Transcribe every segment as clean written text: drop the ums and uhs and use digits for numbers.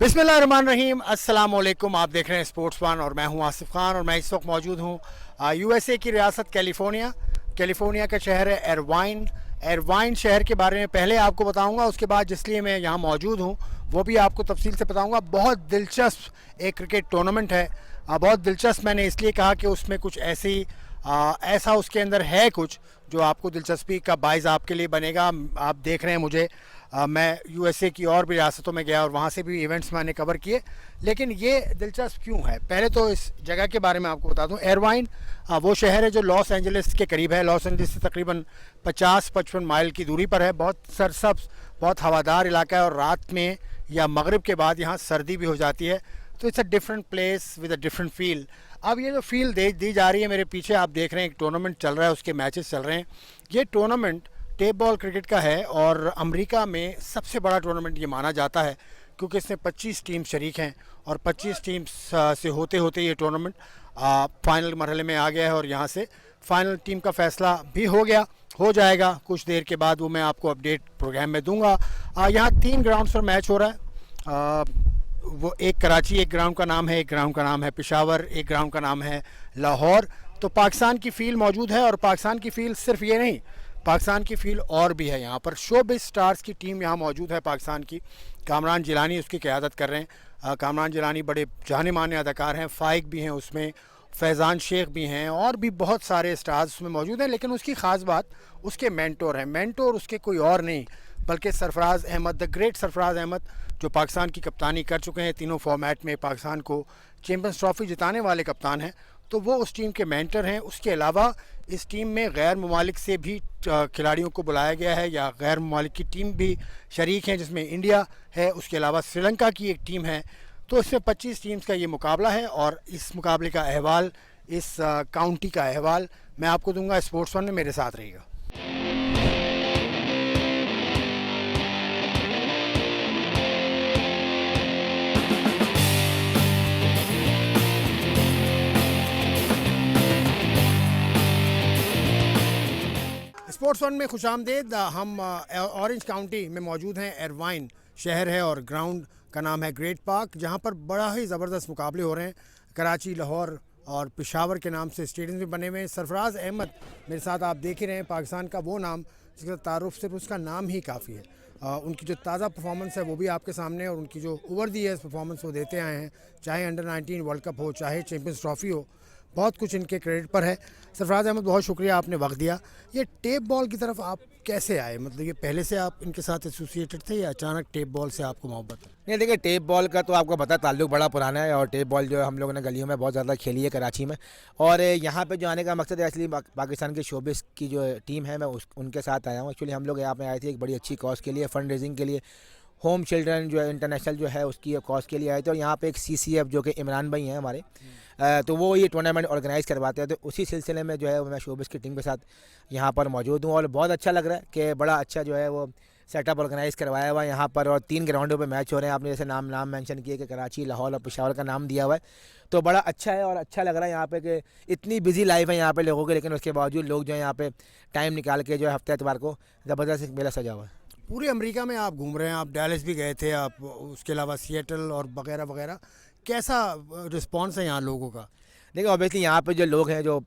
बिस्मिल्लाहिर्रहमानिर्रहीम, अस्सलाम वालेकुम। आप देख रहे हैं स्पोर्ट्स वन और मैं हूं आसिफ खान और मैं इस वक्त मौजूद हूं यूएसए की रियासत कैलिफोर्निया का शहर है एरवाइन शहर के बारे में पहले आपको बताऊंगा, उसके बाद जिसलिए मैं यहां मौजूद हूं वो भी आपको तफसील से बताऊंगा। बहुत दिलचस्प एक क्रिकेट टूर्नामेंट है। बहुत दिलचस्प मैंने इसलिए कहा कि उसमें कुछ ऐसा उसके अंदर है कुछ जो आपको दिलचस्पी का बाइज़ आपके लिए बनेगा। आप देख रहे हैं मुझे, मैं यूएसए की और भी रियासतों में गया और वहाँ से भी इवेंट्स मैंने कवर किए, लेकिन ये दिलचस्प क्यों है पहले तो इस जगह के बारे में आपको बता दूं। एरवाइन वो शहर है जो लॉस एंजलिस के करीब है। लॉस एंजलिस से तकरीबन 50-55 माइल की दूरी पर है। बहुत सरसब्ज, बहुत हवादार इलाका है और रात में या मगरिब के बाद यहाँ सर्दी भी हो जाती है। तो it's a different place with a different feel. अब ये जो फील दी जा रही है, मेरे पीछे आप देख रहे हैं एक टूर्नामेंट चल रहा है, उसके मैचेस चल रहे हैं। ये टूर्नामेंट टेप बॉल क्रिकेट का है और अमेरिका में सबसे बड़ा टूर्नामेंट ये माना जाता है क्योंकि इसमें 25 टीम शरीक हैं और 25 टीम्स से होते होते ये टूर्नामेंट फाइनल मरहले में आ गया है और यहाँ से फाइनल टीम का फैसला भी हो जाएगा कुछ देर के बाद। वो मैं आपको अपडेट प्रोग्राम में दूंगा। यहाँ 3 ग्राउंड्स पर मैच हो रहा है। वो एक कराची, एक ग्राउंड का नाम है, एक ग्राउंड का नाम है पेशावर, एक ग्राउंड का नाम है लाहौर। तो पाकिस्तान की फील मौजूद है और पाकिस्तान की फील सिर्फ ये नहीं, पाकिस्तान की फील और भी है। यहाँ पर शोबिस स्टार्स की टीम यहाँ मौजूद है पाकिस्तान की। कामरान जिलानी उसकी क़यादत कर रहे हैं। कामरान जिलानी बड़े जाने माने अदाकार हैं। फ़ाइक भी हैं उसमें, फैज़ान शेख भी हैं और भी बहुत सारे स्टार्स उसमें मौजूद हैं। लेकिन उसकी ख़ास बात उसके मेंटोर हैं। मेंटोर उसके कोई और नहीं बल्कि सरफराज़ अहमद, द ग्रेट सरफराज़ अहमद, जो पाकिस्तान की कप्तानी कर चुके हैं तीनों फॉर्मेट में, पाकिस्तान को चैम्पियंस ट्रॉफ़ी जिताने वाले कप्तान हैं। तो वो उस टीम के मेंटर हैं। उसके अलावा इस टीम में गैर ममालिक से भी खिलाड़ियों को बुलाया गया है या गैर ममालिक की टीम भी शरीक हैं, जिसमें इंडिया है, उसके अलावा श्रीलंका की एक टीम है। तो इसमें 25 टीम्स का ये मुकाबला है और इस मुकाबले का अहवाल, इस काउंटी का अहवाल मैं आपको दूंगा। स्पोर्ट्स वन में मेरे साथ रहिएगा। स्पोर्ट्स वन में खुशामदेद। हम ऑरेंज काउंटी में मौजूद हैं। एरवाइन शहर है और ग्राउंड का नाम है ग्रेट पार्क, जहां पर बड़ा ही ज़बरदस्त मुकाबले हो रहे हैं। कराची, लाहौर और पेशावर के नाम से स्टेडियम भी बने हुए हैं। सरफराज़ अहमद मेरे साथ आप देख ही रहे हैं, पाकिस्तान का वो नाम जिसका तारुफ सिर्फ उसका नाम ही काफ़ी है। उनकी जो ताज़ा परफॉर्मेंस है वो भी आपके सामने है और उनकी जो ओवर दी ईयर्स परफॉर्मेंस वो देते आए हैं, चाहे अंडर 19 वर्ल्ड कप हो, चाहे चैम्पियंस ट्रॉफ़ी हो, बहुत कुछ इनके क्रेडिट पर है। सरफराज अहमद, बहुत शुक्रिया आपने वक्त दिया। ये टेप बॉल की तरफ आप कैसे आए? मतलब ये पहले से आप इनके साथ एसोसिएटेड थे या अचानक टेप बॉल से आपको मोहब्बत है? नहीं, देखिए, टेप बॉल का तो आपको पता ताल्लुक बड़ा पुराना है और टेप बॉल जो है हम लोगों ने गलियों में बहुत ज़्यादा खेली है कराची में। और यहाँ पे जो आने का मकसद है, एक्चुअली पाकिस्तान की शोबिस की जो टीम है, मैं उनके साथ आया हूँ। एक्चुअली हम लोग यहाँ पे आए थे एक बड़ी अच्छी कॉज के लिए, फंड रेजिंग के लिए। होम चिल्ड्रन जो है इंटरनेशनल जो है उसकी कॉज के लिए आए थे और यहाँ पे एक CCF जो कि इमरान भाई हैं हमारे, तो वो ये टूर्नामेंट ऑर्गेनाइज़ करवाते हैं। तो उसी सिलसिले में जो है मैं शोबिस की टीम के साथ यहाँ पर मौजूद हूँ और बहुत अच्छा लग रहा है कि बड़ा अच्छा जो है वो सेटअप ऑर्गेनाइज़ करवाया हुआ है यहाँ पर और 3 ग्राउंडों पे मैच हो रहे हैं। आपने जैसे नाम मेंशन किए कि कराची, लाहौर और पेशावर का नाम दिया हुआ है, तो बड़ा अच्छा है और अच्छा लग रहा है यहाँ पे कि इतनी बिजी लाइफ है यहाँ पे लोगों की, लेकिन उसके बावजूद लोग जो है यहाँ पे टाइम निकाल के जो है हफ्ते एतवार को ज़बरदस्त मेला सजा हुआ है। पूरे अमेरिका में आप घूम रहे हैं, आप डैलस भी गए थे, आप उसके अलावा सिएटल और वगैरह वगैरह। कैसा रिस्पॉन्स है यहाँ लोगों का? देखिए, ऑब्वियसली यहाँ पे जो लोग हैं जो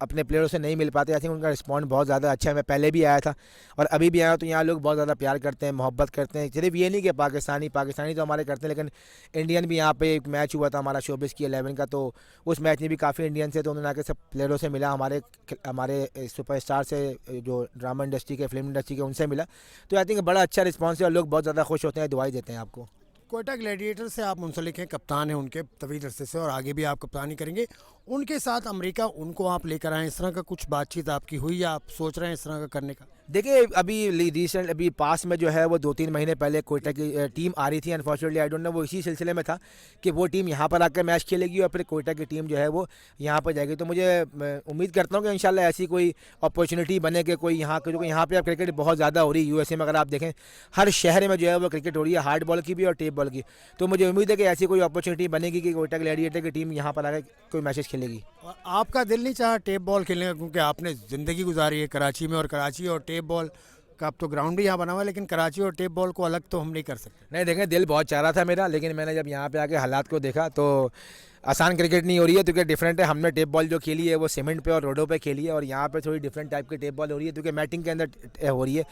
अपने प्लेयरों से नहीं मिल पाते, आई थिंक उनका रिस्पॉन्स बहुत ज़्यादा अच्छा है। मैं पहले भी आया था और अभी भी आया, तो यहाँ लोग बहुत ज़्यादा प्यार करते हैं, मोहब्बत करते हैं। सिर्फ ये नहीं कि पाकिस्तानी तो हमारे करते हैं, लेकिन इंडियन भी यहाँ पे एक मैच हुआ था हमारा शोबिस की 11 का, तो उस मैच में भी काफ़ी इंडियन से, तो उन्होंने आके सब प्लेयरों से मिला, हमारे सुपरस्टार से, जो ड्रामा इंडस्ट्री के, फिल्म इंडस्ट्री के, उनसे मिला। तो आई थिंक बड़ा अच्छा रिस्पॉन्स है और लोग बहुत ज़्यादा खुश होते हैं, दुआई देते हैं आपको। कोयटा ग्लैडिएटर से आप मुंसलिक हैं, कप्तान हैं उनके तवील अरसे से और आगे भी आप कप्तानी करेंगे। उनके साथ अमेरिका, उनको आप लेकर आए, इस तरह का कुछ बातचीत आपकी हुई या आप सोच रहे हैं इस तरह का करने का? देखिए, अभी पास में जो है वो 2-3 महीने पहले कोयटा की टीम आ रही थी। अनफॉर्चुनेटली आई डोंट नो वो इसी सिलसिले में था कि वो टीम यहाँ पर आकर मैच खेलेगी और फिर कोयटा की टीम जो है वो यहाँ पर जाएगी। तो मुझे उम्मीद करता हूँ कि इंशाल्लाह ऐसी कोई अपॉर्चुनिटी बने कि कोई यहाँ, क्योंकि यहाँ पे अब क्रिकेट बहुत ज़्यादा हो रही है। यूएसए में अगर आप देखें, हर शहर में जो है वो क्रिकेट हो रही है, हार्ड बॉल की भी और टेप बॉल की। तो मुझे उम्मीद है कि ऐसी कोई अपॉर्चुनिटी बनेगी कि कोयटा ग्लैडिएटर की टीम यहाँ पर आकर कोई मैचेस खेलेगी। और आपका दिल नहीं चाहा टेप बॉल खेलने का, क्योंकि आपने ज़िंदगी गुजारी है कराची में और कराची और टेप बॉल का अब तो ग्राउंड भी यहाँ बना हुआ है, लेकिन कराची और टेप बॉल को अलग तो हम नहीं कर सकते। नहीं देखें, दिल बहुत चाह रहा था मेरा, लेकिन मैंने जब यहाँ पे आके हालात को देखा तो आसान क्रिकेट नहीं हो रही है, क्योंकि डिफरेंट है। हमने टेप बॉल जो खेली है वो सीमेंट पे और रोडों पे खेली है, और यहाँ पे थोड़ी डिफरेंट टाइप की टेप बॉल हो रही है, क्योंकि मैटिंग के अंदर हो रही है।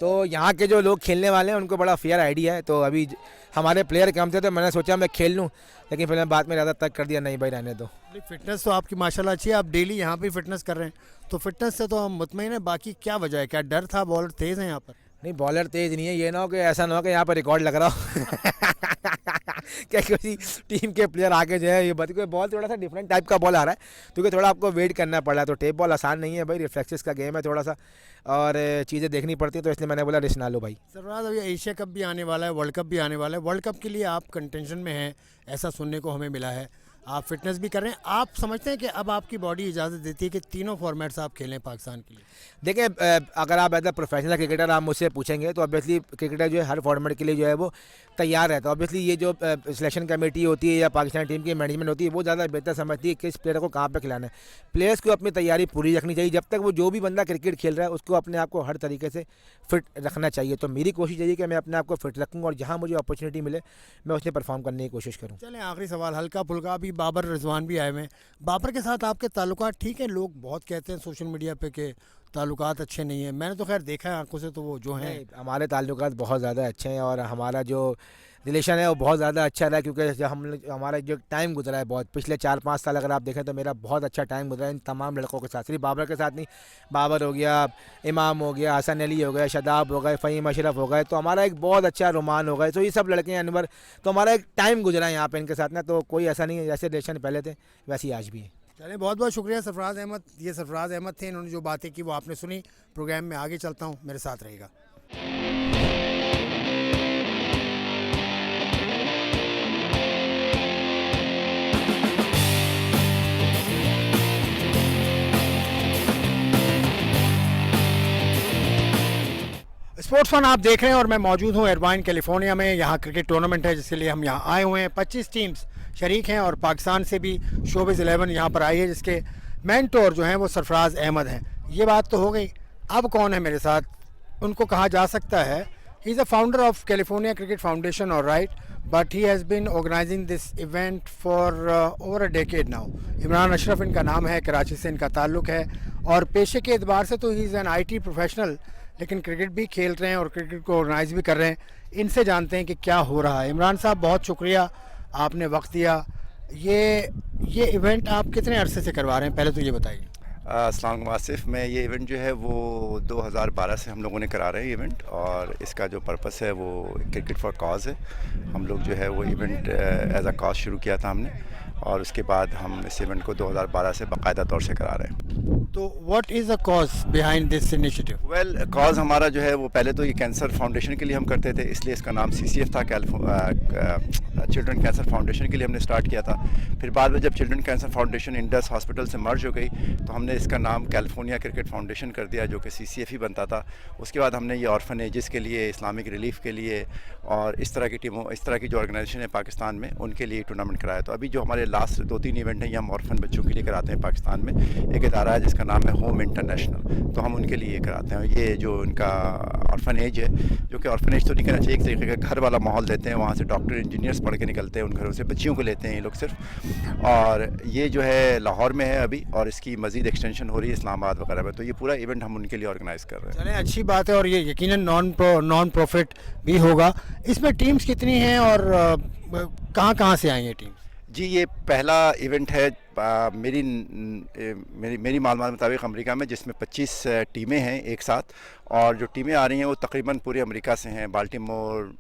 तो यहाँ के जो लोग खेलने वाले हैं उनको बड़ा फेयर आइडिया है। तो अभी हमारे प्लेयर कम थे तो मैंने सोचा मैं खेल लूँ, लेकिन फिर मैं बाद में ज़्यादा तक कर दिया, नहीं भाई रहने दो। फिटनेस तो आपकी माशाल्लाह अच्छी है, आप डेली यहाँ पे फिटनेस कर रहे हैं, तो फिटनेस से तो हम मुतमईन है। बाकी क्या वजह है, क्या डर था, बॉलर तेज़ है यहाँ पर? नहीं, बॉलर तेज़ नहीं है, ये ना हो कि ऐसा ना हो कि यहाँ पर रिकॉर्ड लग रहा हो क्या किसी टीम के प्लेयर आके जो है ये बता, कोई बॉल थोड़ा सा डिफरेंट टाइप का बॉल आ रहा है, क्योंकि थोड़ा आपको वेट करना पड़ रहा है। तो टेप बॉल आसान नहीं है भाई, रिफ्लेक्सेस का गेम है थोड़ा सा, और चीज़ें देखनी पड़ती है, तो इसलिए मैंने बोला रिस्क ना लो भाई। सरफराज, अभी एशिया कप भी आने वाला है, वर्ल्ड कप भी आने वाला है। वर्ल्ड कप के लिए आप कंटेंशन में हैं, ऐसा सुनने को हमें मिला है। आप फिटनेस भी कर रहे हैं, आप समझते हैं कि अब आपकी बॉडी इजाज़त देती है कि तीनों फॉर्मेट्स आप खेलें पाकिस्तान के लिए? देखिए, अगर आप एज अ प्रोफेशनल क्रिकेटर आप मुझसे पूछेंगे तो ऑब्वियसली क्रिकेटर जो है हर फॉर्मेट के लिए जो है वो तैयार है। तो ऑब्वियसली ये जो सिलेक्शन कमेटी होती है या पाकिस्तान टीम की मैनेजमेंट होती है वो ज़्यादा बेहतर समझती है कि किस प्लेयर को कहाँ पे खिलाना है। प्लेयर्स को अपनी तैयारी पूरी रखनी चाहिए, जब तक वो जो भी बंदा क्रिकेट खेल रहा है उसको अपने आप को हर तरीके से फिट रखना चाहिए। तो मेरी कोशिश यही है कि मैं अपने आप को फिट रखूँ, और जहाँ मुझे अपॉर्चुनिटी मिले मैं उसमें परफॉर्म करने की कोशिश करूँ। चलें, आखिरी सवाल हल्का फुल्का। अभी बाबर रिजवान भी आए हुए हैं, बाबर के साथ आपके ताल्लुकात ठीक है? लोग बहुत कहते हैं सोशल मीडिया पे कि ताल्लुकात अच्छे नहीं है, मैंने तो खैर देखा है आंखों से, तो वो जो हैं। हमारे ताल्लुकात बहुत ज़्यादा अच्छे हैं, और हमारा जो रिलेशन है वो बहुत ज़्यादा अच्छा रहा है, क्योंकि जब हमारा जो टाइम गुजरा है बहुत, पिछले 4-5 साल अगर आप देखें तो मेरा बहुत अच्छा टाइम गुजरा है इन तमाम लड़कों के साथ। सिर्फ बाबर के साथ नहीं, बाबर हो गया, इमाम हो गया, हसन अली हो गया, शादाब हो गए, फ़हीम अशरफ हो गए, तो हमारा एक बहुत अच्छा रोमान हो गए। तो ये सब लड़के हैं, अनवर, तो हमारा एक टाइम गुजरा है यहाँ पे इनके साथ ना। तो कोई ऐसा नहीं है, जैसे रिलेशन पहले थे वैसे ही आज भी है। चलें, बहुत बहुत शुक्रिया सरफराज अहमद। ये सरफराज अहमद थे, इन्होंने जो बातें की वो आपने सुनी। प्रोग्राम में आगे चलता हूँ, मेरे साथ रहेगा। स्पोर्ट्स फन आप देख रहे हैं और मैं मौजूद हूं इरवाइन कैलिफोर्निया में। यहाँ क्रिकेट टूर्नामेंट है जिसके लिए हम यहाँ आए हुए हैं। 25 टीम्स शरीक हैं और पाकिस्तान से भी शोबिज़ 11 यहाँ पर आई है, जिसके मेंटोर जो हैं वो सरफराज अहमद हैं। ये बात तो हो गई, अब कौन है मेरे साथ? उनको कहा जा सकता है he is a founder of California cricket foundation, और right, but he has been organising this event for over a decade now. Imran Ashraf इनका नाम है, कराची से इनका ताल्लुक़ है, और पेशे के एतबार से तो he is an IT professional, लेकिन क्रिकेट भी खेल रहे हैं और क्रिकेट को ऑर्गेनाइज भी कर रहे हैं। इनसे जानते हैं कि क्या हो रहा है। इमरान साहब, बहुत शुक्रिया, आपने वक्त दिया। ये इवेंट आप कितने अरसे से करवा रहे हैं, पहले तो ये बताइए। अस्सलाम वालेकुम आसिफ। मैं ये इवेंट जो है वो 2012 से हम लोगों ने करा रहे हैं इवेंट, और इसका जो पर्पस है वो क्रिकेट फॉर कॉज है। हम लोग जो है वो इवेंट एज अ कॉज शुरू किया था हमने, और उसके बाद हम इस इवेंट को 2012 से बाकायदा तौर से करा रहे हैं। तो what is the cause behind this initiative? Well, cause हमारा जो है वो पहले तो ये कैंसर फाउंडेशन के लिए हम करते थे, इसलिए इसका नाम CCF था, चिल्ड्रन कैंसर फाउंडेशन के लिए हमने स्टार्ट किया था। फिर बाद में जब children cancer foundation Indus hospital से मर्ज हो गई तो हमने इसका नाम कैलिफोर्निया क्रिकेट फाउंडेशन कर दिया, जो कि CCF ही बनता था। उसके बाद हमने ये ऑर्फनेजेस के लिए, इस्लामिक रिलीफ के लिए, और इस तरह की टीमों, इस तरह की जो ऑर्गेनाइजेशन है पाकिस्तान में, उनके लिए टूर्नामेंट कराया। तो अभी जो हमारे लास्ट 2-3 इवेंट हैं ये हम ऑर्फन बच्चों के लिए कराते हैं। पाकिस्तान में एक इदारा है जिसका नाम है होम इंटरनेशनल, तो हम उनके लिए कराते हैं। ये जो उनका ऑर्फनेज है, जो कि ऑर्फनेज तो नहीं कहना चाहिए, एक तरीके का घर वाला माहौल देते हैं। वहाँ से डॉक्टर इंजीनियर्स पढ़ के निकलते हैं, उन घरों से बच्चियों को लेते हैं ये लोग सिर्फ। और ये जो है लाहौर में है अभी, और इसकी मज़ीद एक्सटेंशन हो रही है इस्लामाबाद वगैरह में। तो ये पूरा इवेंट हम उनके लिए ऑर्गेनाइज़ कर रहे हैं। चलें, अच्छी बात है, और ये यकीनन नॉन प्रॉफिट भी होगा। इसमें टीम्स कितनी हैं और कहाँ से आई हैं टीम्स? जी, ये पहला इवेंट है मेरी मालूमात मुताबिक अमेरिका में, जिसमें 25 टीमें हैं एक साथ, और जो टीमें आ रही हैं वो तकरीबन पूरे अमेरिका से हैं। Baltimore,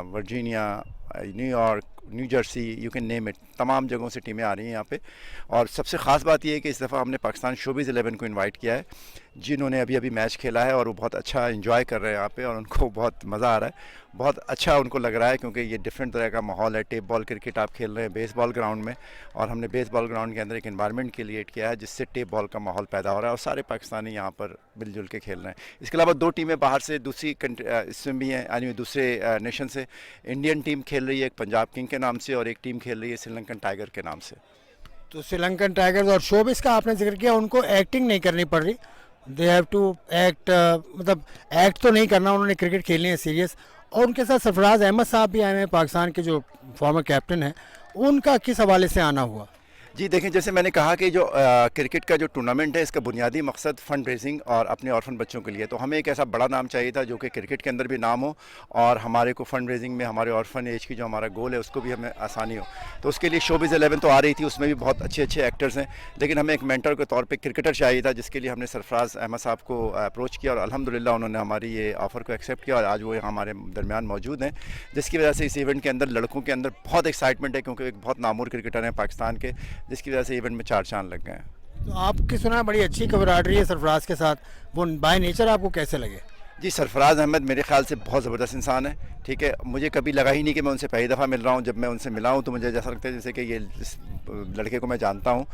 Virginia, New York, new Jersey, you can name it, तमाम जगहों से टीमें आ रही हैं यहाँ पे। और सबसे ख़ास बात यह है कि इस दफ़ा हमने पाकिस्तान शोबिज़ 11 को इनवाइट किया है, जिन्होंने अभी मैच खेला है, और वो बहुत अच्छा एंजॉय कर रहे हैं यहाँ पे, और उनको बहुत मज़ा आ रहा है, बहुत अच्छा उनको लग रहा है, क्योंकि ये डिफरेंट तरह का माहौल है। टेप बॉल क्रिकेट आप खेल रहे हैं बेसबॉल ग्राउंड में, और हमने बेसबॉल ग्राउंड के अंदर एक एनवायरनमेंट क्रिएट किया है जिससे टेप बॉल का माहौल पैदा हो रहा है, और सारे पाकिस्तानी यहाँ पर मिलजुल के खेल रहे हैं। इसके अलावा 2 टीमें बाहर से दूसरी इसमें भी हैं, यानी दूसरे नेशन से। इंडियन टीम खेल रही है एक पंजाब किंग के नाम से, और एक टीम खेल रही है श्रीलंकन टाइगर के नाम से। तो श्रीलंकन टाइगर्स और शोबिस का आपने जिक्र किया, उनको एक्टिंग नहीं करनी पड़ रही, दे हैव टू एक्ट, मतलब एक्ट तो नहीं करना, उन्होंने क्रिकेट खेलनी है सीरियस। और उनके साथ सरफराज अहमद साहब भी आए हैं, पाकिस्तान के जो फॉर्मर कैप्टन हैं, उनका किस हवाले से आना हुआ? जी देखें, जैसे मैंने कहा कि जो क्रिकेट का जो टूर्नामेंट है, इसका बुनियादी मकसद फंड रेजिंग और अपने ऑर्फन बच्चों के लिए, तो हमें एक ऐसा बड़ा नाम चाहिए था जो कि क्रिकेट के अंदर भी नाम हो और हमारे को फंड रेजिंग में हमारे ऑर्फन एज की जो हमारा गोल है उसको भी हमें आसानी हो। तो उसके लिए शोबिज़ 11 तो आ रही थी, उसमें भी बहुत अच्छे अच्छे एक्टर्स हैं, लेकिन हमें एक मेंटर के तौर पर क्रिकेटर चाहिए था, जिसके लिए हमने सरफराज अहमद साहब को अप्रोच किया और अल्हम्दुलिल्लाह उन्होंने हमारी ये ऑफ़र को एक्सेप्ट किया और आज वो यहाँ हमारे दरमियान मौजूद हैं, जिसकी वजह से इस इवेंट के अंदर लड़कों के अंदर बहुत एक्साइटमेंट है, क्योंकि एक बहुत नामूर क्रिकेटर हैं पाकिस्तान के, जिसकी वजह से इवेंट में 4 चांद लग गए हैं। तो आपकी सुना बड़ी अच्छी कवराडरी है सरफराज के साथ, वो बाय नेचर आपको कैसे लगे? जी, सरफराज अहमद मेरे ख्याल से बहुत ज़बरदस्त इंसान है, ठीक है। मुझे कभी लगा ही नहीं कि मैं उनसे पहली दफ़ा मिल रहा हूँ। जब मैं उनसे मिला हूँ तो मुझे जैसा लगता है जैसे कि ये इस लड़के को मैं जानता हूँ,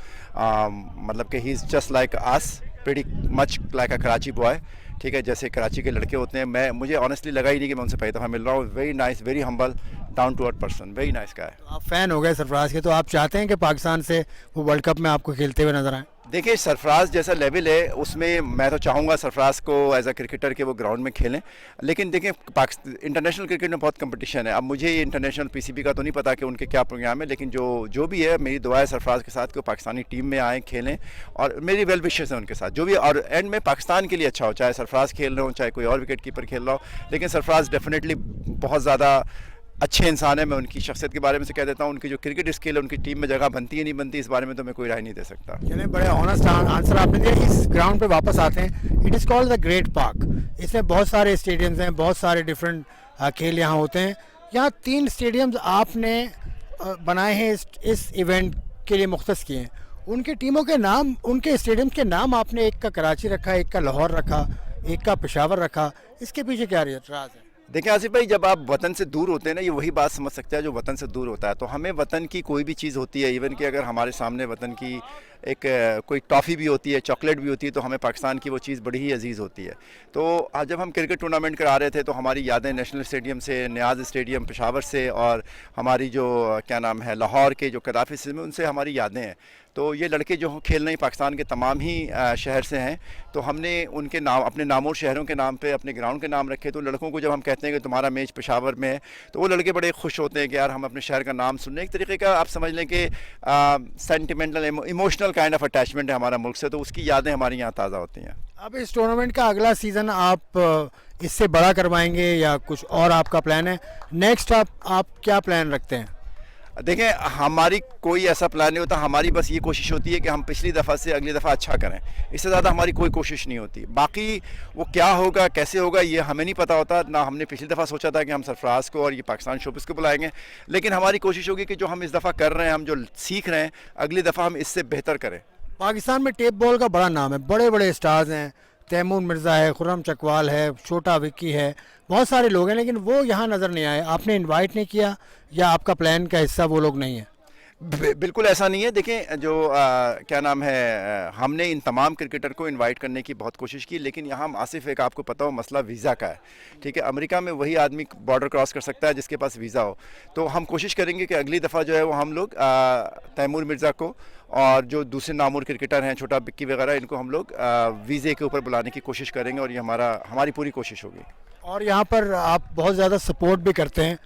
मतलब कि he is just like us, pretty much like a Karachi boy, ठीक है, जैसे कराची के लड़के होते हैं। मुझे ऑनेस्टली लगा ही नहीं कि मैं उनसे पहली दफ़ा मिल रहा हूँ। Very nice, very humble, down to earth person, very nice guy. आप फ़ैन हो गए सरफराज के, तो आप चाहते हैं कि पाकिस्तान से वो वर्ल्ड कप में आपको खेलते हुए नजर आए? देखिए, सरफराज जैसा लेवल है उसमें मैं तो चाहूँगा सरफराज को एज अ क्रिकेटर के वो ग्राउंड में खेलें, लेकिन देखिए इंटरनेशनल क्रिकेट में बहुत कंपटीशन है। अब मुझे ये इंटरनेशनल पीसीबी का तो नहीं पता कि उनके क्या प्रोग्राम है, लेकिन जो भी है, मेरी दुआ है सरफराज के साथ कि वो पाकिस्तानी टीम में आएँ, खेलें, और मेरी वेल विशेस हैं उनके साथ जो भी, और एंड में पाकिस्तान के लिए अच्छा हो, चाहे सरफराज खेल रहे हो चाहे कोई और विकेट कीपर खेल रहा हो। लेकिन सरफराज डेफिनेटली बहुत ज़्यादा अच्छे इंसान है। मैं उनकी शख्सियत के बारे में से कह देता हूँ, उनकी जो क्रिकेट स्किल है, उनकी टीम में जगह बनती है नहीं बनती, इस बारे में तो मैं कोई राय नहीं दे सकता। चलिए, बड़े ऑनेस्ट आंसर आपने दिया। इस ग्राउंड पे वापस आते हैं। It is called the great park. इसमें बहुत सारे स्टेडियम्स हैं, बहुत सारे डिफरेंट खेल यहाँ होते हैं। यहाँ 3 स्टेडियम्स आपने बनाए हैं, इस इवेंट के लिए मुख्तस किए हैं। उनकी टीमों के नाम, उनके स्टेडियम के नाम आपने, एक का कराची रखा, एक का लाहौर रखा, एक का पेशावर रखा, इसके पीछे क्या राज है? देखिए आसिफ भाई, जब आप वतन से दूर होते हैं ना, ये वही बात समझ सकते हैं जो वतन से दूर होता है। तो हमें वतन की कोई भी चीज़ होती है, इवन कि अगर हमारे सामने वतन की एक कोई टॉफ़ी भी होती है, चॉकलेट भी होती है, तो हमें पाकिस्तान की वो चीज़ बड़ी ही अजीज़ होती है। तो आज जब हम क्रिकेट टूर्नामेंट करा रहे थे तो हमारी यादें नेशनल स्टेडियम से, नियाज़ स्टेडियम पेशावर से, और हमारी जो क्या नाम है लाहौर के जो कदाफ़ी से, उनसे हमारी यादें हैं। तो ये लड़के जो खेल रहे हैं पाकिस्तान के तमाम ही शहर से हैं, तो हमने उनके नाम, अपने नामोर शहरों के नाम पे अपने ग्राउंड के नाम रखे। तो लड़कों को जब हम कहते हैं कि तुम्हारा मैच पेशावर में है, तो वो लड़के बड़े खुश होते हैं कि यार हम अपने शहर का नाम सुन रहे हैं। एक तरीके का आप समझ लें कि sentimental, emotional kind of attachment है हमारा मुल्क से, तो उसकी यादें हमारी यहाँ ताज़ा होती हैं। अब इस टूर्नामेंट का अगला सीज़न आप इससे बड़ा करवाएंगे या कुछ और आपका प्लान है? नेक्स्ट आप क्या प्लान रखते हैं? देखें, हमारी कोई ऐसा प्लान नहीं होता। हमारी बस ये कोशिश होती है कि हम पिछली दफ़ा से अगली दफ़ा अच्छा करें, इससे ज़्यादा हमारी कोई कोशिश नहीं होती। बाकी वो क्या होगा, कैसे होगा, ये हमें नहीं पता होता ना। हमने पिछली दफ़ा सोचा था कि हम सरफराज को और ये पाकिस्तान शोबिज़ को बुलाएंगे, लेकिन हमारी कोशिश होगी कि जो हम इस दफ़ा कर रहे हैं, हम जो सीख रहे हैं, अगली दफ़ा हम इससे बेहतर करें। पाकिस्तान में टेप बॉल का बड़ा नाम है, बड़े बड़े स्टार्स हैं, तैमूर मिर्ज़ा है, खुर्रम चकवाल है, छोटा विक्की है, बहुत सारे लोग हैं, लेकिन वो यहाँ नज़र नहीं आए। आपने इनवाइट नहीं किया या आपका प्लान का हिस्सा वो लोग नहीं है? बिल्कुल ऐसा नहीं है। देखें, जो क्या नाम है, हमने इन तमाम क्रिकेटर को इनवाइट करने की बहुत कोशिश की, लेकिन यहाँ आसिफ एक आपको पता हो मसला वीज़ा का है, ठीक है। अमेरिका में वही आदमी बॉर्डर क्रॉस कर सकता है जिसके पास वीज़ा हो। तो हम कोशिश करेंगे कि अगली दफ़ा जो है वो हम लोग तैमूर मिर्ज़ा को और जो दूसरे नामूर क्रिकेटर हैं, छोटा बिक्की वगैरह, इनको हम लोग वीज़े के ऊपर बुलाने की कोशिश करेंगे, और ये हमारी पूरी कोशिश होगी। और यहाँ पर आप बहुत ज़्यादा सपोर्ट भी करते हैं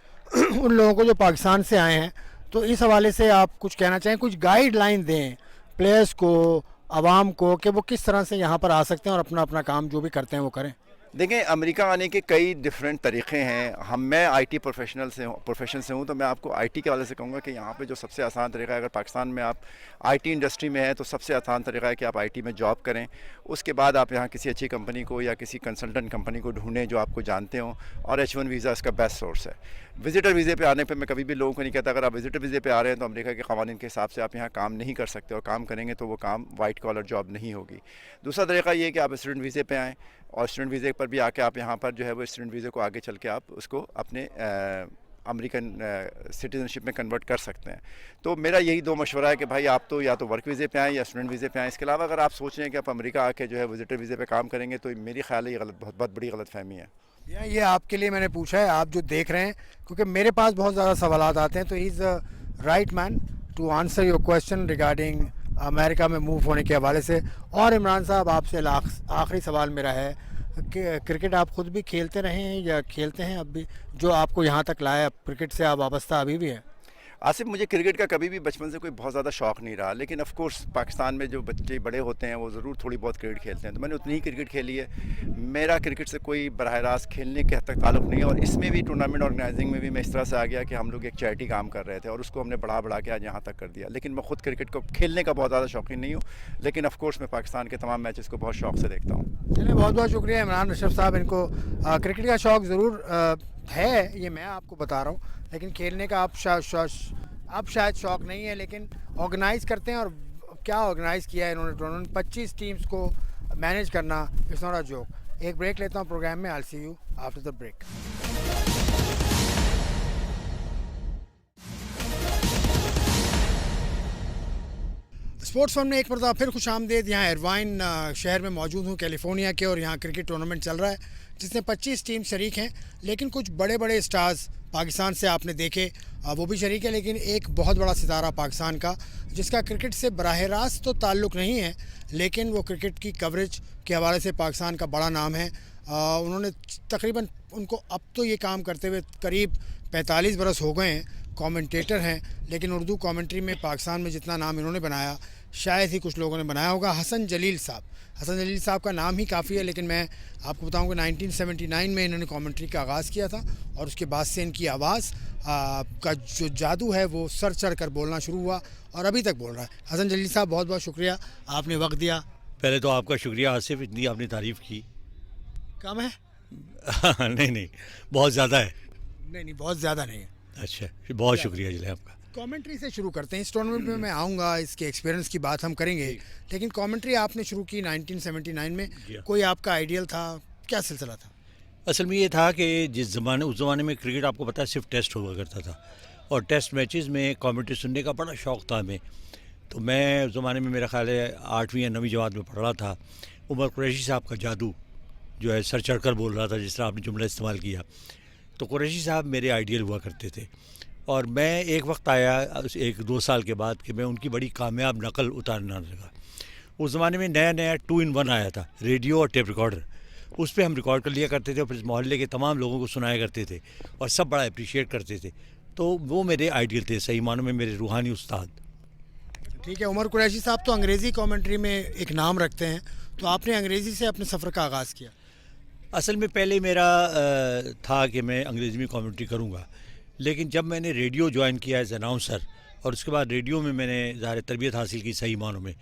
उन लोगों को जो पाकिस्तान से आए हैं, तो इस हवाले से आप कुछ कहना चाहें, कुछ गाइडलाइन दें प्लेयर्स को, आवाम को, कि वो किस तरह से यहाँ पर आ सकते हैं और अपना अपना काम जो भी करते हैं वो करें? देखें, अमेरिका आने के कई डिफरेंट तरीक़े हैं। मैं आईटी प्रोफेशन से हूँ, तो मैं आपको आईटी के हवाले से कहूँगा कि यहाँ पे जो सबसे आसान तरीका है, अगर पाकिस्तान में आप आईटी इंडस्ट्री में हैं, तो सबसे आसान तरीका है कि आप आईटी में जॉब करें। उसके बाद आप यहाँ किसी अच्छी कंपनी को या किसी कंसल्टेंट कंपनी को ढूंढें जो आपको जानते हों, और H1 वीज़ा इसका बेस्ट सोर्स है। विजिटर वीज़े पे आने पे मैं कभी भी लोगों को नहीं कहता अगर आप विजिटर वीज़े पे आ रहे हैं तो अमेरिका के क़वानीन के हिसाब से आप यहाँ काम नहीं कर सकते, और काम करेंगे तो वो काम वाइट कॉलर जॉब नहीं होगी। दूसरा तरीका ये है कि आप स्टूडेंट वीज़े पे आएँ, और स्टूडेंट वीज़े पर भी आके आप यहाँ पर जो है वो स्टूडेंट वीज़े को आगे चल के आप उसको अपने अमेरिकन सिटीज़नशिप में कन्वर्ट कर सकते हैं। तो मेरा यही 2 मशवरा है कि भाई आप तो या तो वर्क वीज़े पे आएँ या स्टूडेंट वीज़े पे आएँ। इसके अलावा अगर आप सोच रहे हैं कि आप अमेरिका आके जो है विजिटर वीज़े पे काम करेंगे, तो मेरी ख्याल है ये बहुत बड़ी गलतफहमी है। ये आपके लिए मैंने पूछा है, आप जो देख रहे हैं, क्योंकि मेरे पास बहुत ज़्यादा सवाल आते हैं, तो he is the right man to answer your question regarding America में मूव होने के हवाले से। और इमरान साहब, आपसे आखिरी सवाल मेरा है कि क्रिकेट आप खुद भी खेलते रहे हैं या खेलते हैं अब भी? जो आपको यहाँ तक लाया, क्रिकेट से आप वाबस्ता अभी भी है? आसिफ, मुझे क्रिकेट का कभी भी बचपन से कोई बहुत ज़्यादा शौक़ नहीं रहा, लेकिन ऑफ कोर्स पाकिस्तान में जो बच्चे बड़े होते हैं वो ज़रूर थोड़ी बहुत क्रिकेट खेलते हैं, तो मैंने उतनी ही क्रिकेट खेली है। मेरा क्रिकेट से कोई बराह रास्त खेलने के हद तक ताल्लुक़ नहीं है। और इसमें भी टूर्नामेंट ऑर्गेनाइजिंग में भी मैं इस तरह से आ गया कि हम लोग एक चैरिटी काम कर रहे थे और उसको हमने बढ़ा के आज यहाँ तक कर दिया। लेकिन मैं खुद क्रिकेट को खेलने का बहुत ज़्यादा शौकीन नहीं हूँ, लेकिन ऑफ कोर्स मैं पाकिस्तान के तमाम मैचेस को बहुत शौक़ से देखता हूँ। चलिए, बहुत बहुत शुक्रिया इमरान अशरफ साहब। इनको क्रिकेट का शौक़ ज़रूर है, ये मैं आपको बता रहा हूँ, लेकिन खेलने का अब शायद शौक़ नहीं है, लेकिन ऑर्गेनाइज़ करते हैं। और क्या ऑर्गेनाइज़ किया है इन्होंने टूर्नामेंट, 25 टीम्स को मैनेज करना, इट्स नॉट अ जोक। एक ब्रेक लेता हूँ प्रोग्राम में। I see you after the break. Sports fun में एक मरतबा फिर खुश आमदेद। यहाँ एरवाइन शहर में मौजूद हूँ, कैलिफोर्निया के, और यहाँ क्रिकेट टूर्नामेंट चल रहा है जिसमें 25 टीम शरीक हैं। लेकिन कुछ बड़े बड़े स्टार्स पाकिस्तान से आपने देखे, वो भी शरीक है। लेकिन एक बहुत बड़ा सितारा पाकिस्तान का, जिसका क्रिकेट से बराह रास्त तो ताल्लुक़ नहीं है, लेकिन वो क्रिकेट की कवरेज के हवाले से पाकिस्तान का बड़ा नाम है। उन्होंने तकरीबन, उनको अब तो ये काम करते हुए करीब 45 बरस हो गए हैं, कमेंटेटर हैं। लेकिन उर्दू कमेंट्री में पाकिस्तान में जितना नाम इन्होंने बनाया, शायद ही कुछ लोगों ने बनाया होगा। हसन जलील साहब का नाम ही काफ़ी है। लेकिन मैं आपको बताऊं कि 1979 में इन्होंने कमेंट्री का आगाज़ किया था, और उसके बाद से इनकी आवाज़ का जो जादू है वो सर चढ़ कर बोलना शुरू हुआ, और अभी तक बोल रहा है। हसन जलील साहब, बहुत बहुत शुक्रिया, आपने वक्त दिया। पहले तो आपका शुक्रिया आसिफ, इतनी आपने तारीफ़ की। कम है? नहीं, बहुत ज़्यादा है। नहीं, बहुत ज़्यादा नहीं है। अच्छा, बहुत शुक्रिया जले आपका। कमेंट्री से शुरू करते हैं। इस टूर्नामेंट में मैं आऊँगा, इसके एक्सपीरियंस की बात हम करेंगे, लेकिन कमेंट्री आपने शुरू की 1979 में। कोई आपका आइडियल था? क्या सिलसिला था? असल में ये था कि उस ज़माने में क्रिकेट आपको पता है सिर्फ टेस्ट हुआ करता था, और टेस्ट मैचेस में कमेंट्री सुनने का बड़ा शौक़ था हमें। तो मैं उस ज़माने में, मेरा ख्याल है 8वीं या 9वीं जमात में पढ़ रहा था। उमर कुरैशी साहब का जादू जो है सर चढ़ कर बोल रहा था, जिस तरह आपने जुमला इस्तेमाल किया, तो कुरैशी साहब मेरे आइडियल हुआ करते थे। और मैं एक वक्त आया 1-2 साल के बाद कि मैं उनकी बड़ी कामयाब नकल उतारना लगा। उस ज़माने में नया 2-in-1 आया था, रेडियो और टेप रिकॉर्डर। उस पर हम रिकॉर्ड कर लिया करते थे और फिर मोहल्ले के तमाम लोगों को सुनाया करते थे, और सब बड़ा अप्रिशिएट करते थे। तो वो मेरे आइडियल थे, सही मानों में मेरे रूहानी उस्ताद। ठीक है, उमर कुरैशी साहब तो अंग्रेज़ी कमेंट्री में एक नाम रखते हैं, तो आपने अंग्रेज़ी से अपने सफ़र का आगाज़ किया? असल में पहले मेरा था कि मैं अंग्रेज़ी में कमेंट्री करूँगा, लेकिन जब मैंने रेडियो ज्वाइन किया एज अनाउंसर, और उसके बाद रेडियो में मैंने ज़ाहिर तरबियत हासिल की सही मानों में,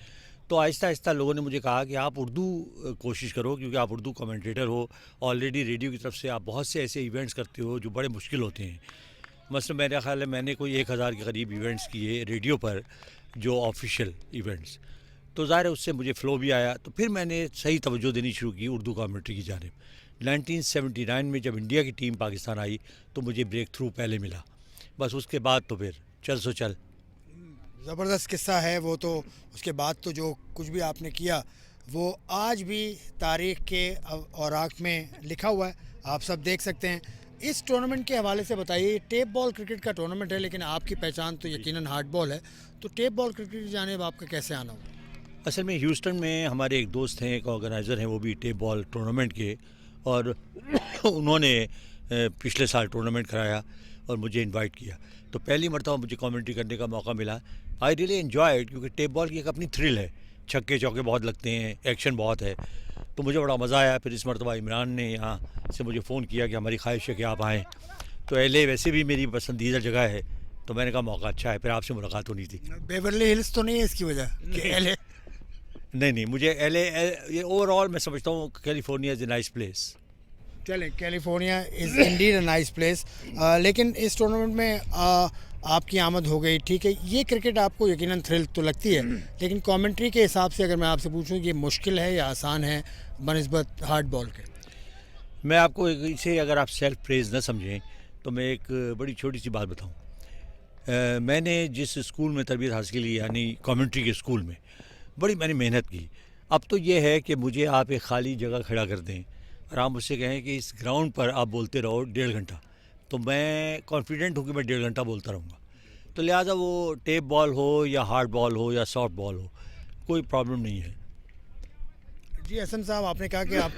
तो आहिस्ता आहिस्ता लोगों ने मुझे कहा कि आप उर्दू कोशिश करो, क्योंकि आप उर्दू कमेंटेटर हो। ऑलरेडी रेडियो की तरफ से आप बहुत से ऐसे इवेंट्स करते हो जो बड़े मुश्किल होते हैं। मसलन मेरा ख्याल है मैंने कोई 1000 के करीब इवेंट्स किए रेडियो पर, जो ऑफिशियल इवेंट्स। तो ज़ाहिर है उससे मुझे फ़्लो भी आया, तो फिर मैंने सही तवज्जो देनी शुरू की उर्दू कमेंट्री की जानिब। 1979 में जब इंडिया की टीम पाकिस्तान आई, तो मुझे ब्रेक थ्रू पहले मिला। बस उसके बाद तो फिर चल सो चल। ज़बरदस्त किस्सा है वो तो। उसके बाद तो जो कुछ भी आपने किया वो आज भी तारीख़ के औराक में लिखा हुआ है, आप सब देख सकते हैं। इस टूर्नामेंट के हवाले से बताइए, टेप बॉल क्रिकेट का टूर्नामेंट है, लेकिन आपकी पहचान तो यकीनन हार्ड बॉल है, तो टेप बॉल क्रिकेट की जानिब आपका कैसे आना हुआ? असल में ह्यूस्टन में हमारे एक दोस्त हैं, एक ऑर्गेनाइज़र हैं, वो भी टेप बॉल टूर्नामेंट के, और उन्होंने पिछले साल टूर्नामेंट कराया और मुझे इनवाइट किया। तो पहली मरतबा मुझे कमेंट्री करने का मौका मिला। आई रियली एन्जॉय इट, क्योंकि टेप बॉल की एक अपनी थ्रिल है, छक्के चौके बहुत लगते हैं, एक्शन बहुत है, तो मुझे बड़ा मज़ा आया। फिर इस मरतबा इमरान ने यहाँ से मुझे फ़ोन किया कि हमारी ख्वाहिश है कि आप आएँ। तो LA वैसे भी मेरी पसंदीदा जगह है, तो मैंने कहा मौका अच्छा है, फिर आपसे मुलाकात होनी थी। बेवरली हिल्स तो नहीं है इसकी वजह कि LA? नहीं, मुझे LA ये ओवरऑल मैं समझता हूँ California is a nice place. चलें, California is indeed a nice place. लेकिन इस टूर्नामेंट में आपकी आमद हो गई, ठीक है। ये क्रिकेट आपको यकीनन थ्रिल तो लगती है, लेकिन कमेंट्री के हिसाब से अगर मैं आपसे पूछूं कि ये मुश्किल है या आसान है बनिस्बत हार्ड बॉल के? मैं आपको इसे, अगर आप सेल्फ प्रेज ना समझें, तो मैं एक बड़ी छोटी सी बात बताऊं। मैंने जिस स्कूल में तरबियत हासिल की, यानी कमेंट्री के स्कूल में, बड़ी मैंने मेहनत की। अब तो ये है कि मुझे आप एक ख़ाली जगह खड़ा कर दें और आप मुझसे कहें कि इस ग्राउंड पर आप बोलते रहो 1.5 घंटा, तो मैं कॉन्फिडेंट हूँ कि मैं 1.5 घंटा बोलता रहूँगा। तो लिहाजा वो टेप बॉल हो या हार्ड बॉल हो या सॉफ्ट बॉल हो, कोई प्रॉब्लम नहीं है। जी हसन साहब, आपने कहा कि आप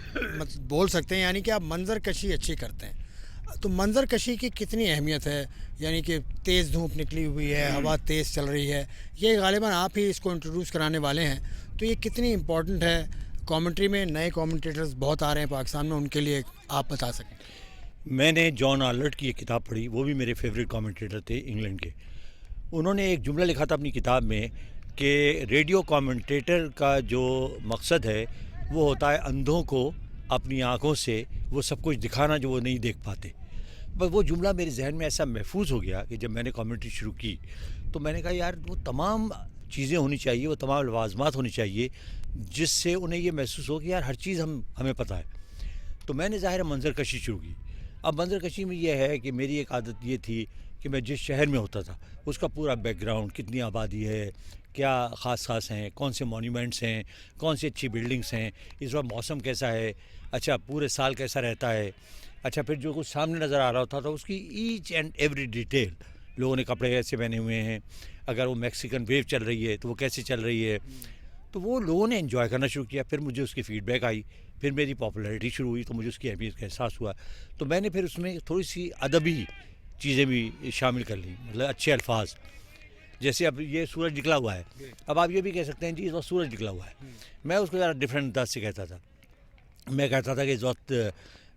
बोल सकते हैं, यानी कि आप मंजर कशी अच्छी करते हैं। तो मंजर कशी की कितनी अहमियत है? यानी कि तेज़ धूप निकली हुई है, हवा तेज़ चल रही है, ये गालिबा आप ही इसको इंट्रोड्यूस कराने वाले हैं, तो ये कितनी इम्पोर्टेंट है? कमेंट्री में नए कमेंटेटर्स बहुत आ रहे हैं पाकिस्तान में, उनके लिए आप बता सकें। मैंने जॉन आर्लट की एक किताब पढ़ी, वो भी मेरे फेवरेट कमेंटेटर थे इंग्लैंड के। उन्होंने एक जुमला लिखा था अपनी किताब में कि रेडियो कमेंटेटर का जो मकसद है वो होता है अंधों को अपनी आँखों से वो सब कुछ दिखाना जो वो नहीं देख पाते। बस वो जुमला मेरे जहन में ऐसा महफूज हो गया कि जब मैंने कमेंट्री शुरू की तो मैंने कहा यार वो तमाम चीज़ें होनी चाहिए, वो तमाम लवाजमात होनी चाहिए जिससे उन्हें ये महसूस हो कि यार हर चीज़ हमें पता है। तो मैंने ज़ाहिर है मंजर कशी शुरू की। अब मंजर कशी में ये है कि मेरी एक आदत ये थी कि मैं जिस शहर में होता था उसका पूरा बैकग्राउंड, कितनी आबादी है, क्या ख़ास हैं, कौन से मॉन्यूमेंट्स हैं, कौन सी अच्छी बिल्डिंग्स हैं, इस बार मौसम कैसा है, अच्छा पूरे साल कैसा रहता है, अच्छा फिर जो कुछ सामने नज़र आ रहा होता था उसकी ईच एंड एवरी डिटेल, लोगों ने कपड़े कैसे पहने हुए हैं, अगर वो मैक्सिकन वेव चल रही है तो वो कैसे चल रही है, तो वो लोगों ने एंजॉय करना शुरू किया। फिर मुझे उसकी फ़ीडबैक आई, फिर मेरी पॉपुलैरिटी शुरू हुई तो मुझे उसकी अहमियत का एहसास हुआ। तो मैंने फिर उसमें थोड़ी सी अदबी चीज़ें भी शामिल कर ली, मतलब अच्छे अल्फाज, जैसे अब ये सूरज निकला हुआ है, अब आप ये भी कह सकते हैं जी इस वक्त सूरज निकला हुआ है। मैं उसको ज़रा डिफरेंट अंदाज से कहता था। मैं कहता था कि इस वक्त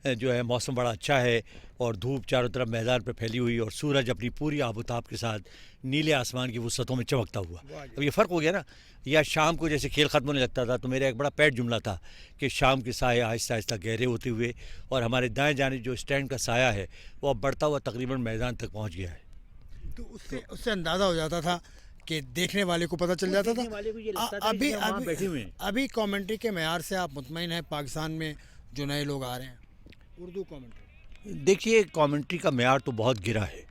जो है मौसम बड़ा अच्छा है और धूप चारों तरफ मैदान पर फैली हुई और सूरज अपनी पूरी आबोताब के साथ नीले आसमान की वसतों में चमकता हुआ। अब ये फ़र्क हो गया ना। या शाम को जैसे खेल ख़त्म होने लगता था तो मेरा एक बड़ा पैट जुमला था कि शाम के साए आहिस्ता आहिस्ता गहरे होते हुए और हमारे दाएं जानिब जो स्टैंड का साया है वो अब बढ़ता हुआ तकरीबन मैदान तक पहुँच गया है। तो उससे अंदाज़ा हो जाता था कि देखने वाले को पता चल जाता था। अभी कमेंट्री के मेयार से आप मुतमईन हैं पाकिस्तान में जो नए लोग आ रहे हैं उर्दू कमेंट्री? देखिए कमेंट्री का मेयार तो बहुत गिरा है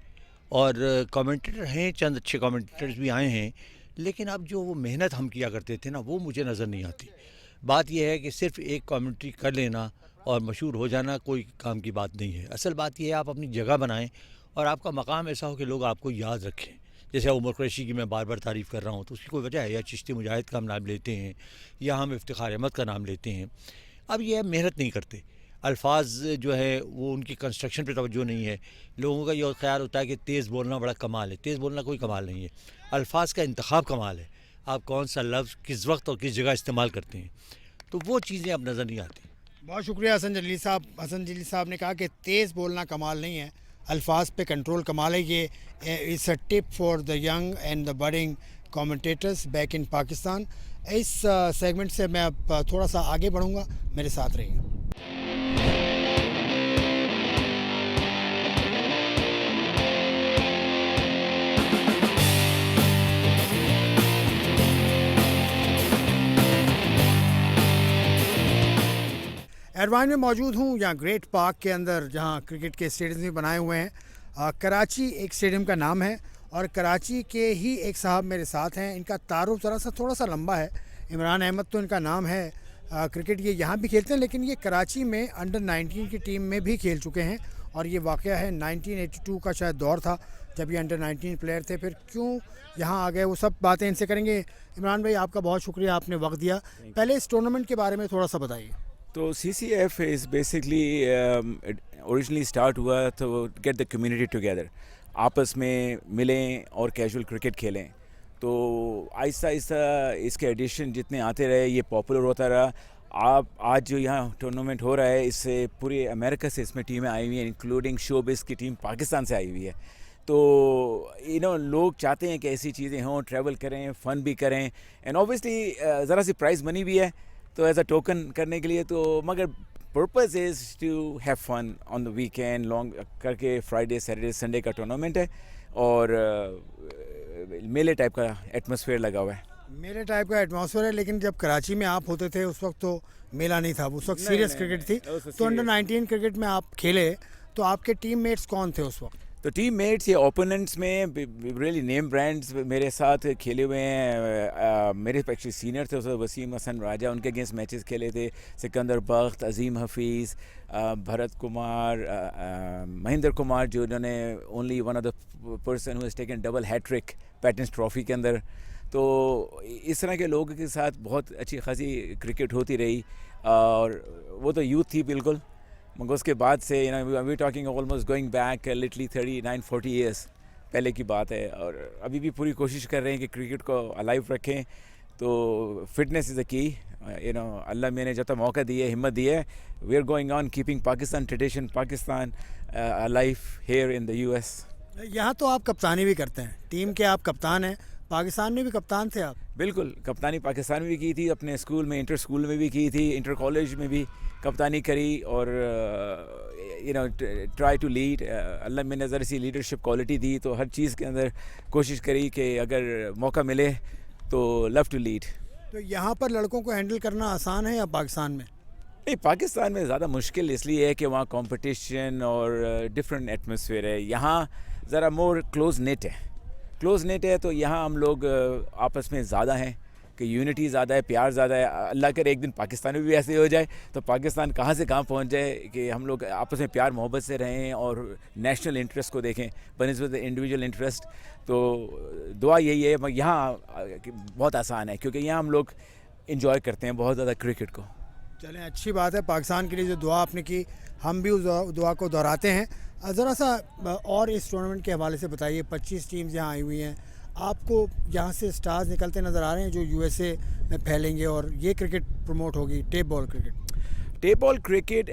और कमेंटेटर हैं, चंद अच्छे कमेंटेटर्स भी आए हैं, लेकिन अब जो वो मेहनत हम किया करते थे ना वो मुझे नज़र नहीं आती। बात यह है कि सिर्फ एक कमेंट्री कर लेना और मशहूर हो जाना कोई काम की बात नहीं है। असल बात यह है आप अपनी जगह बनाएं और आपका मकाम ऐसा हो कि लोग आपको याद रखें। जैसे उमर कुरैशी की मैं बार बार तारीफ़ कर रहा हूँ तो उसकी कोई वजह है, या चिश्ती मुजाहिद का हम नाम लेते हैं या हम इफ्तिखार अहमद का नाम लेते हैं। अब ये मेहनत नहीं करते, अल्फाज जो है वो उनकी कंस्ट्रक्शन पे तवज्जो नहीं है। लोगों का ये ख्याल होता है कि तेज़ बोलना बड़ा कमाल है। तेज़ बोलना कोई कमाल नहीं है, अल्फाज का इंतखाब कमाल है। आप कौन सा लफ्ज़ किस वक्त और किस जगह इस्तेमाल करते हैं, तो वो चीज़ें अब नज़र नहीं आती। बहुत शुक्रिया हसन जलील साहब। हसन जलील साहब ने कहा कि तेज़ बोलना कमाल नहीं है, अल्फाज पे कंट्रोल कमाल है। ये it's a tip for the young and the budding commentators back in Pakistan. इस सेगमेंट से मैं अब थोड़ा सा आगे बढ़ूँगा, मेरे साथ रहिए। एरवाइन में मौजूद हूँ, यहाँ ग्रेट पार्क के अंदर जहाँ क्रिकेट के स्टेडियम भी बनाए हुए हैं। कराची एक स्टेडियम का नाम है और कराची के ही एक साहब मेरे साथ हैं। इनका तारुफ ज़रा सा थोड़ा सा लंबा है, इमरान अहमद तो इनका नाम है। क्रिकेट ये यहाँ भी खेलते हैं लेकिन ये कराची में अंडर 19 की टीम में भी खेल चुके हैं और ये वाक़या है 1982 का शायद दौर था जब ये अंडर 19 प्लेयर थे। फिर क्यों यहाँ आ गए वो सब बातें इनसे करेंगे। इमरान भाई आपका बहुत शुक्रिया, आपने वक्त दिया। पहले इस टूर्नामेंट के बारे में थोड़ा सा बताइए। तो CCF is basically originally start हुआ तो गेट द कम्युनिटी टुगेदर, आपस में मिलें और कैजुअल क्रिकेट खेलें। तो आहिस्ता आहिस्ता इसके एडिशन जितने आते रहे ये पॉपुलर होता रहा। आप आज जो यहाँ टूर्नामेंट हो रहा है इससे पूरे अमेरिका से इसमें टीमें आई हुई हैं, इंक्लूडिंग शोबिस की टीम पाकिस्तान से आई हुई है। तो लोग चाहते हैं कि ऐसी चीज़ें हों, ट्रैवल करें, फ़न भी करें एंड ऑब्वियसली ज़रा सी प्राइज़ मनी भी है तो एज अ टोकन करने के लिए। तो मगर purpose is to have fun on the weekend long करके। फ्राइडे सैटरडे संडे का टूर्नामेंट है और मेले टाइप का एटमॉस्फेयर लगा हुआ है। मेले टाइप का एटमॉस्फेयर है, लेकिन जब कराची में आप होते थे उस वक्त तो मेला नहीं था, उस वक्त सीरियस क्रिकेट थी। तो अंडर 19 क्रिकेट में आप खेले तो आपके टीम मेट्स कौन थे उस वक्त? तो टीम मेट्स या ओपोनेंट्स में रियली नेम ब्रांड्स मेरे साथ खेले हुए हैं। मेरे एक्चुअली सीनियर थे उस वसीम हसन राजा, उनके अगेंस्ट मैचेस खेले थे। सिकंदर बख्त, अजीम हफीज़, भरत कुमार, महेंद्र कुमार जो उन्होंने only one of the person who has taken double hat-trick patron's trophy के अंदर। तो इस तरह के लोगों के साथ बहुत अच्छी खासी क्रिकेट होती रही, और वो तो यूथ थी बिल्कुल, मगर उसके बाद से we talking almost going back literally 39-40 years पहले की बात है, और अभी भी पूरी कोशिश कर रहे हैं कि क्रिकेट को अलाइव रखें। तो फिटनेस इज़ द की, अल्लाह मैंने जब तक मौका दिए, हिम्मत दी है, we are going on keeping Pakistan tradition, Pakistan alive here in the US। यहाँ तो आप कप्तानी भी करते हैं, टीम के आप कप्तान हैं, पाकिस्तान में भी कप्तान थे आप। बिल्कुल, कप्तानी पाकिस्तान में भी की थी, अपने स्कूल में, इंटर स्कूल में भी की थी, इंटर कॉलेज में भी कप्तानी करी, और ट्राई टू लीड। अल्लाह मैंने ज़रा सी लीडरशिप क्वालिटी दी, तो हर चीज़ के अंदर कोशिश करी कि अगर मौका मिले तो लव टू लीड। तो यहाँ पर लड़कों को हैंडल करना आसान है या पाकिस्तान में? नहीं, पाकिस्तान में ज़्यादा मुश्किल इसलिए है कि वहाँ कंपटीशन और डिफरेंट एटमॉस्फेयर है। यहाँ ज़रा मोर क्लोज नेट है, तो यहाँ हम लोग आपस में ज़्यादा हैं कि यूनिटी ज़्यादा है, प्यार ज़्यादा है। अल्लाह करे एक दिन पाकिस्तान में भी ऐसे हो जाए तो पाकिस्तान कहाँ से कहाँ पहुँच जाए कि हम लोग आपस में प्यार मोहब्बत से रहें और नेशनल इंटरेस्ट को देखें बनिस्बत इंडिविजुअल इंटरेस्ट। तो दुआ यही है, मगर यहाँ बहुत आसान है क्योंकि यहाँ हम लोग इंजॉय करते हैं बहुत ज़्यादा क्रिकेट को। चलें, अच्छी बात है। पाकिस्तान के लिए जो दुआ आपने की, हम भी उस दुआ को दोहराते हैं। ज़रा सा और इस टूर्नामेंट के हवाले से बताइए। 25 टीम्स यहाँ आई हुई हैं, आपको यहाँ से स्टार्स निकलते नज़र आ रहे हैं जो USA में फैलेंगे और ये क्रिकेट प्रमोट होगी, tape ball cricket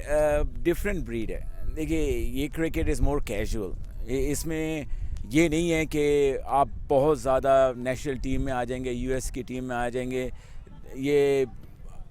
different breed है। देखिए, ये क्रिकेट इज़ मोर कैजुअल। इसमें ये नहीं है कि आप बहुत ज़्यादा नेशनल टीम में आ जाएंगे, US की टीम में आ जाएंगे। ये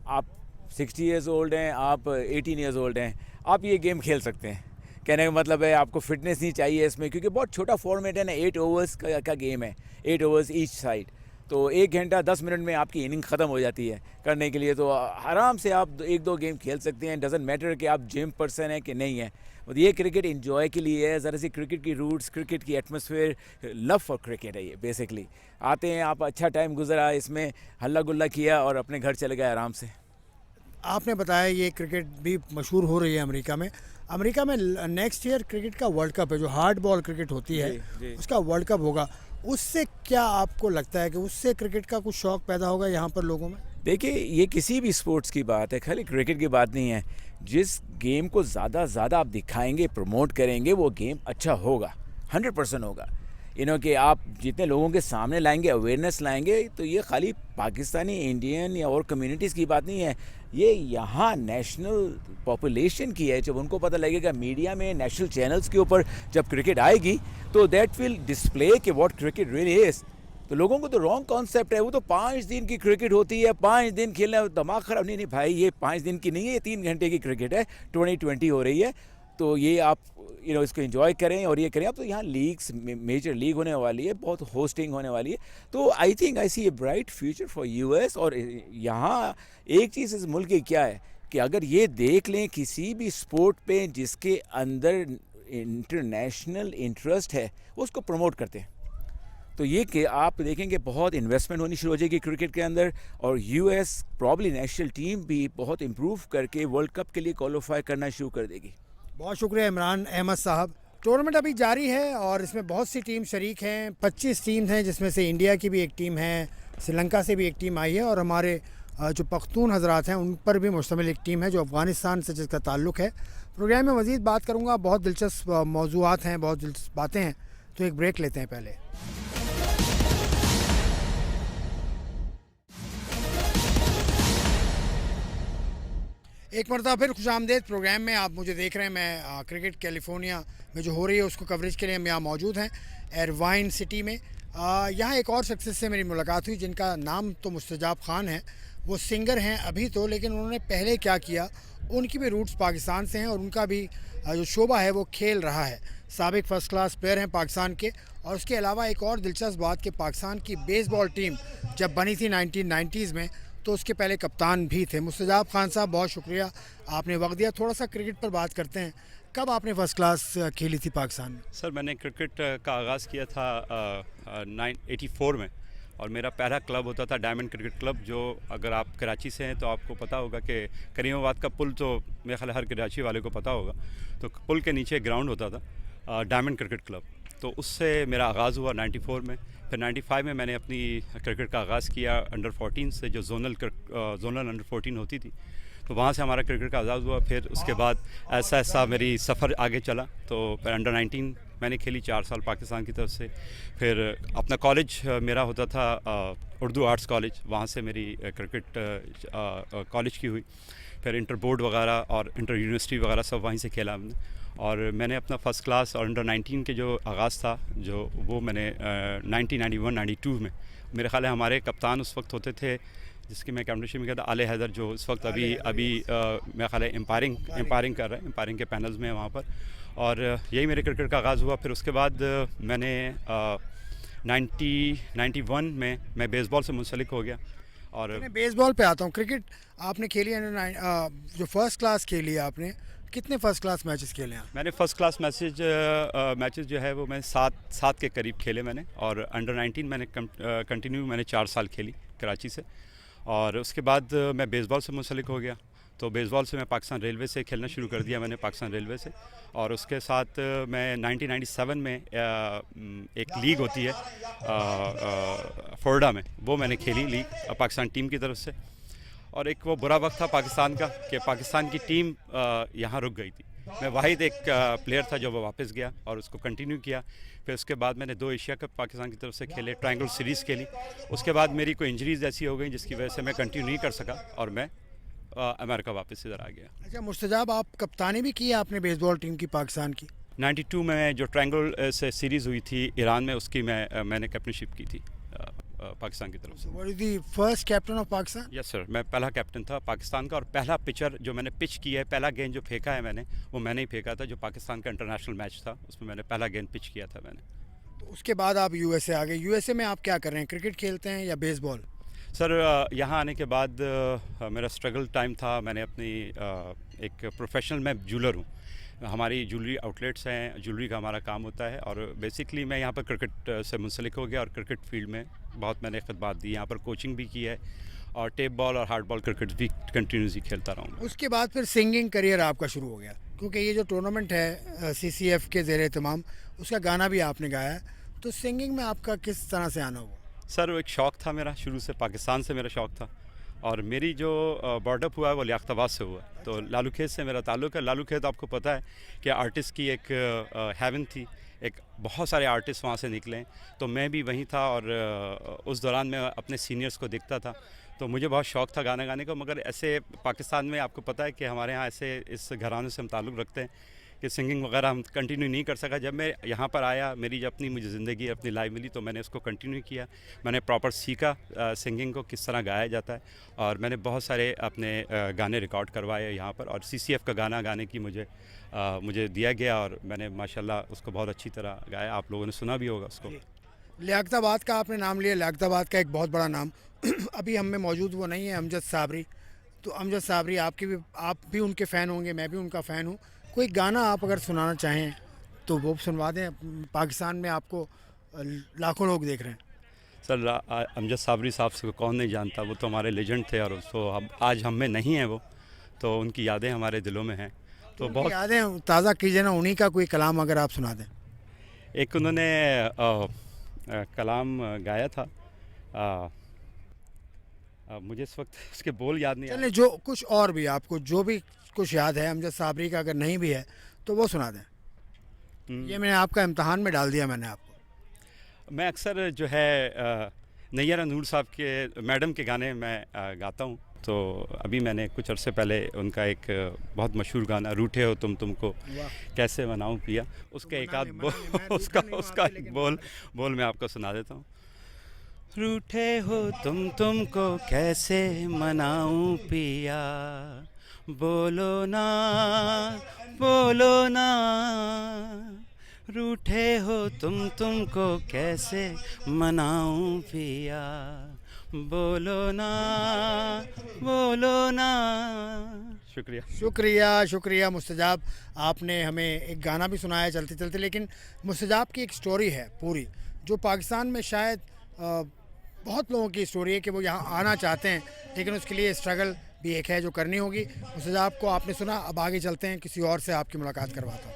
आप 60 ईयर्स ओल्ड हैं, आप 18 ईयर्स ओल्ड हैं, आप ये गेम खेल सकते हैं। कहने का मतलब है आपको फिटनेस नहीं चाहिए इसमें, क्योंकि बहुत छोटा फॉर्मेट है ना, 8 ओवर्स का गेम है, 8 ओवर्स ईच साइड। तो 1 घंटा 10 मिनट में आपकी इनिंग ख़त्म हो जाती है करने के लिए। तो आराम से आप 1-2 गेम खेल सकते हैं। डजेंट मैटर कि आप जिम पर्सन है कि नहीं है, मतलब ये क्रिकेट इन्जॉय के लिए है। ज़रा सी क्रिकेट की रूट्स, क्रिकेट की एटमॉस्फेयर, लव फॉर क्रिकेट है ये बेसिकली। आते हैं, आप अच्छा टाइम गुजरा इसमें, हल्ला गुल्ला किया और अपने घर चले गए आराम से। आपने बताया ये क्रिकेट भी मशहूर हो रही है अमेरिका में नेक्स्ट ईयर क्रिकेट का वर्ल्ड कप है, जो हार्ड बॉल क्रिकेट होती है जी। उसका वर्ल्ड कप होगा। उससे क्या आपको लगता है कि उससे क्रिकेट का कुछ शौक़ पैदा होगा यहाँ पर लोगों में? देखिए, ये किसी भी स्पोर्ट्स की बात है, खाली क्रिकेट की बात नहीं है। जिस गेम को ज़्यादा आप दिखाएंगे, प्रमोट करेंगे, वो गेम अच्छा होगा, 100% होगा। कि आप जितने लोगों के सामने लाएंगे, अवेयरनेस लाएंगे, तो ये खाली पाकिस्तानी, इंडियन या और कम्युनिटीज़ की बात नहीं है, ये यहाँ नेशनल पॉपुलेशन की है। जब उनको पता लगेगा मीडिया में, नेशनल चैनल्स के ऊपर जब क्रिकेट आएगी, तो दैट विल डिस्प्ले कि व्हाट क्रिकेट रियली इज़। तो लोगों को तो रॉन्ग कॉन्सेप्ट है, वो तो 5 दिन की क्रिकेट होती है, 5 दिन खेलना, दिमाग ख़राब। नहीं भाई, ये 5 दिन की नहीं है, ये 3 घंटे की क्रिकेट है, 2020 हो रही है। तो ये आप इसको एंजॉय करें और ये करें। अब तो यहाँ लीग्स, मेजर लीग होने वाली है, बहुत होस्टिंग होने वाली है। तो I think I see a bright future for US। और यहाँ एक चीज़ इस मुल्क की क्या है कि अगर ये देख लें किसी भी स्पोर्ट पे जिसके अंदर इंटरनेशनल इंटरेस्ट है, उसको प्रमोट करते हैं। तो ये कि आप देखेंगे बहुत इन्वेस्टमेंट होनी शुरू हो जाएगी क्रिकेट के अंदर, और US प्रॉब्ली नेशनल टीम भी बहुत इम्प्रूव करके वर्ल्ड कप के लिए क्वालिफाई करना शुरू कर देगी। बहुत शुक्रिया इमरान अहमद साहब। टूर्नामेंट अभी जारी है और इसमें बहुत सी टीम शरीक हैं। 25 टीम हैं, जिसमें से इंडिया की भी एक टीम है, श्रीलंका से भी एक टीम आई है, और हमारे जो पख्तून हजरात हैं उन पर भी मुश्तमिल एक टीम है जो अफ़गानिस्तान से जिसका ताल्लुक़ है। प्रोग्राम में मज़ीद बात करूँगा, बहुत दिलचस्प मौज़ूआत हैं, बहुत दिलचस्प बातें हैं। तो एक ब्रेक लेते हैं पहले। एक मरतबा फिर खुशामदीद प्रोग्राम में आप मुझे देख रहे हैं। मैं क्रिकेट कैलिफोर्निया में जो हो रही है उसको कवरेज के लिए हम यहाँ मौजूद हैं, एरवाइन सिटी में। यहाँ एक और शख्सियत से मेरी मुलाकात हुई जिनका नाम तो मुस्तजाब खान है। वो सिंगर हैं अभी तो, लेकिन उन्होंने पहले क्या किया, उनकी भी रूट्स पाकिस्तान से हैं और उनका भी जो शोबा है वो खेल रहा है। साबिक फ़र्स्ट क्लास प्लेयर हैं पाकिस्तान के। और उसके अलावा एक और दिलचस्प बात कि पाकिस्तान की बेसबॉल टीम जब बनी थी 1990s में, तो उसके पहले कप्तान भी थे। मुस्तजाब खान साहब, बहुत शुक्रिया आपने वक्त दिया। थोड़ा सा क्रिकेट पर बात करते हैं। कब आपने फ़र्स्ट क्लास खेली थी पाकिस्तान में? सर, मैंने क्रिकेट का आगाज़ किया था 1984 में, और मेरा पहला क्लब होता था डायमंड क्रिकेट क्लब, जो अगर आप कराची से हैं तो आपको पता होगा कि करीमाबाद का पुल तो मेरे ख्याल हर कराची वाले को पता होगा। तो पुल के नीचे ग्राउंड होता था, डायमंड क्रिकेट क्लब। तो उससे मेरा आगाज़ हुआ 94 में। फिर 95 में मैंने अपनी क्रिकेट का आगाज़ किया अंडर 14 से, जो जोनल अंडर 14 होती थी, तो वहाँ से हमारा क्रिकेट का आगाज़ हुआ। फिर उसके बाद ऐसा ऐसा मेरी सफ़र आगे चला। तो फिर अंडर 19 मैंने खेली 4 साल पाकिस्तान की तरफ से। फिर अपना कॉलेज मेरा होता था उर्दू आर्ट्स कॉलेज, वहाँ से मेरी क्रिकेट कॉलेज की हुई। फिर इंटर बोर्ड वगैरह और इंटर यूनिवर्सिटी वगैरह सब वहीं से खेला हमने। और मैंने अपना फ़र्स्ट क्लास और अंडर 19 के जो आगाज़ था जो वो मैंने 1991-92 में, मेरे ख्याल है हमारे कप्तान उस वक्त होते थे जिसकी मैं कैप्टनशिप में कहता आले हैदर, जो इस वक्त अभी मेरा ख्याल है एम्पायरिंग कर रहे हैं, एम्पायरिंग के पैनल्स में वहाँ पर। और यही मेरे क्रिकेट का आगाज़ हुआ। फिर उसके बाद मैंने 91 में मैं बेसबॉल से मुंसलिक हो गया। और मैं बेसबॉल पे आता हूँ। क्रिकेट आपने खेली जो फर्स्ट क्लास खेली आपने, कितने फर्स्ट क्लास मैचेस खेले हैं? मैंने फ़र्स्ट क्लास मैचेस जो है वो मैं 7 के करीब खेले मैंने। और अंडर 19 मैंने कंटिन्यू मैंने 4 साल खेली कराची से। और उसके बाद मैं बेसबॉल से मुंसलिक हो गया। तो बेसबॉल से मैं पाकिस्तान रेलवे से खेलना शुरू कर दिया मैंने, पाकिस्तान रेलवे से। और उसके साथ मैं 1997 में एक लीग होती है फ्लोरिडा में, वो मैंने खेली लीग पाकिस्तान टीम की तरफ से। और एक वो बुरा वक्त था पाकिस्तान का कि पाकिस्तान की टीम यहाँ रुक गई थी। मैं वाहिद एक प्लेयर था जो वो वापस गया और उसको कंटिन्यू किया। फिर उसके बाद मैंने 2 एशिया कप पाकिस्तान की तरफ से खेले, ट्रायंगल सीरीज़ खेली। उसके बाद मेरी कोई इंजरीज़ ऐसी हो गई जिसकी वजह से मैं कंटिन्यू नहीं कर सका और मैं अमेरिका वापस इधर आ गया। अच्छा मुस्तजाब, आप कप्तानी भी की है आपने बेसबॉल टीम की पाकिस्तान की? 92 में जो ट्रायंगल से सीरीज़ हुई थी ईरान में, उसकी मैंने कैप्टनशिप की थी पाकिस्तान की तरफ से। What is the first captain of Pakistan? Yes sir, मैं पहला कैप्टन था पाकिस्तान का। और पहला पिचर जो मैंने पिच किया है, पहला गेंद जो फेंका है मैंने, वो मैंने ही फेंका था। जो पाकिस्तान का इंटरनेशनल मैच था उसमें मैंने पहला गेंद पिच किया था मैंने। तो उसके बाद आप यूएसए आ गए। यूएसए में आप क्या कर रहे हैं, क्रिकेट खेलते हैं या बेसबॉल? सर यहाँ आने के बाद मेरा स्ट्रगल टाइम था। मैंने अपनी एक प्रोफेशनल, मैं ज्वेलर हूँ, हमारी ज्वेलरी आउटलेट्स हैं, ज्वेलरी का हमारा काम होता है। और बेसिकली मैं यहाँ पर क्रिकेट से मुंसलिक हो गया और क्रिकेट फील्ड में बहुत मैंने खिदमत दी। यहाँ पर कोचिंग भी की है और टेप बॉल और हार्ड बॉल क्रिकेट भी कंटिन्यूसली खेलता रहा हूँ। उसके बाद फिर सिंगिंग करियर आपका शुरू हो गया, क्योंकि ये जो टूर्नामेंट है CCF के ज़ेर एहतमाम, उसका गाना भी आपने गाया है। तो सिंगिंग में आपका किस तरह से आना हुआ? सर वो एक शौक़ था मेरा, शुरू से पाकिस्तान से मेरा शौक़ था। और मेरी जो बॉर्डअप हुआ है वो लियाकताबाद से हुआ। तो लालू खेत से मेरा ताल्लुक़ है। लालू खेत आपको पता है कि आर्टिस्ट की एक हेवन थी, एक बहुत सारे आर्टिस्ट वहाँ से निकले। तो मैं भी वहीं था और उस दौरान मैं अपने सीनियर्स को देखता था। तो मुझे बहुत शौक़ था गाना गाने का। मगर ऐसे पाकिस्तान में आपको पता है कि हमारे यहाँ ऐसे इस घराने से हम ताल्लुक़ रखते हैं कि सिंगिंग वगैरह हम कंटिन्यू नहीं कर सका। जब मैं यहाँ पर आया, मेरी जब मुझे ज़िंदगी अपनी लाइफ मिली, तो मैंने उसको कंटिन्यू किया। मैंने प्रॉपर सीखा सिंगिंग को किस तरह गाया जाता है। और मैंने बहुत सारे अपने गाने रिकॉर्ड करवाए यहाँ पर। और CCF का गाना गाने की मुझे दिया गया और मैंने माशाल्लाह उसको बहुत अच्छी तरह गाया। आप लोगों ने सुना भी होगा उसको। लियाकताबाद का आपने नाम लिया, लियाकताबाद का एक बहुत बड़ा नाम अभी हम में मौजूद वो नहीं है, अमजद साबरी। तो अमजद साबरी आप भी उनके फ़ैन होंगे, मैं भी उनका फ़ैन हूँ। कोई गाना आप अगर सुनाना चाहें तो वो सुनवा दें। पाकिस्तान में आपको लाखों लोग देख रहे हैं। सर अमजद साबरी साहब से कौन नहीं जानता, वो तो हमारे लेजेंड थे। और उसको आज हम में नहीं हैं वो, तो उनकी यादें हमारे दिलों में हैं। तो बहुत यादें ताज़ा कीजिए ना, उन्हीं का कोई कलाम अगर आप सुना दें। एक उन्होंने कलाम गाया था, मुझे इस वक्त उसके बोल याद नहीं आ चलिए, जो कुछ और भी आपको जो भी कुछ याद है अमजद साबरी का, अगर नहीं भी है तो वो सुना दें। ये मैंने आपका इम्तहान में डाल दिया मैंने आपको। मैं अक्सर जो है नैयरा नूर साहब के मैडम के गाने मैं गाता हूँ। तो अभी मैंने कुछ अरसे पहले उनका एक बहुत मशहूर गाना रूठे हो तुमको कैसे मनाऊँ पिया, उसका एक आध उसका एक बोल मैं आपको सुना देता हूँ। रूठे हो तुमको कैसे मनाऊँ पिया, बोलो ना रूठे हो तुमको कैसे मनाऊँ पिया, बोलो ना। शुक्रिया मुस्तजाब, आपने हमें एक गाना भी सुनाया चलते चलते। लेकिन मुस्तजाब की एक स्टोरी है पूरी, जो पाकिस्तान में शायद बहुत लोगों की स्टोरी है कि वो यहाँ आना चाहते हैं, लेकिन उसके लिए स्ट्रगल भी एक है जो करनी होगी। मुस्तजाब को आपने सुना, अब आगे चलते हैं, किसी और से आपकी मुलाकात करवाता हूँ।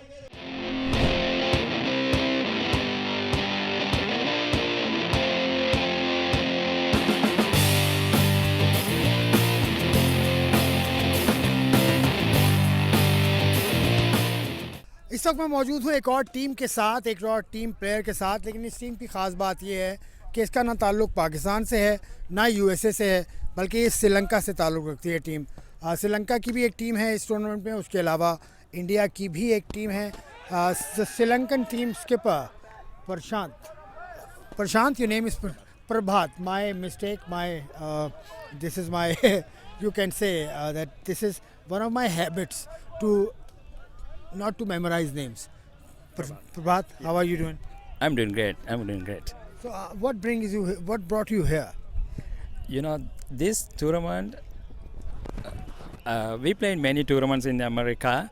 वक्त मैं मौजूद हूँ एक और टीम के साथ, एक और टीम प्लेयर के साथ, लेकिन इस टीम की ख़ास बात यह है कि इसका ना ताल्लुक़ पाकिस्तान से है ना यूएसए से है, बल्कि ये श्रीलंका से ताल्लुक़ रखती है टीम। श्रीलंका की भी एक टीम है इस टूर्नामेंट में, उसके अलावा इंडिया की भी एक टीम है। Sri Lankan team skipper Prashant, your name is Prabhat, my mistake, my this is my you can say that this is one of my habits to not to memorize names. Prabhat, how are you doing? I'm doing great. So what brought you here? You know, this tournament, we play in many tournaments in America,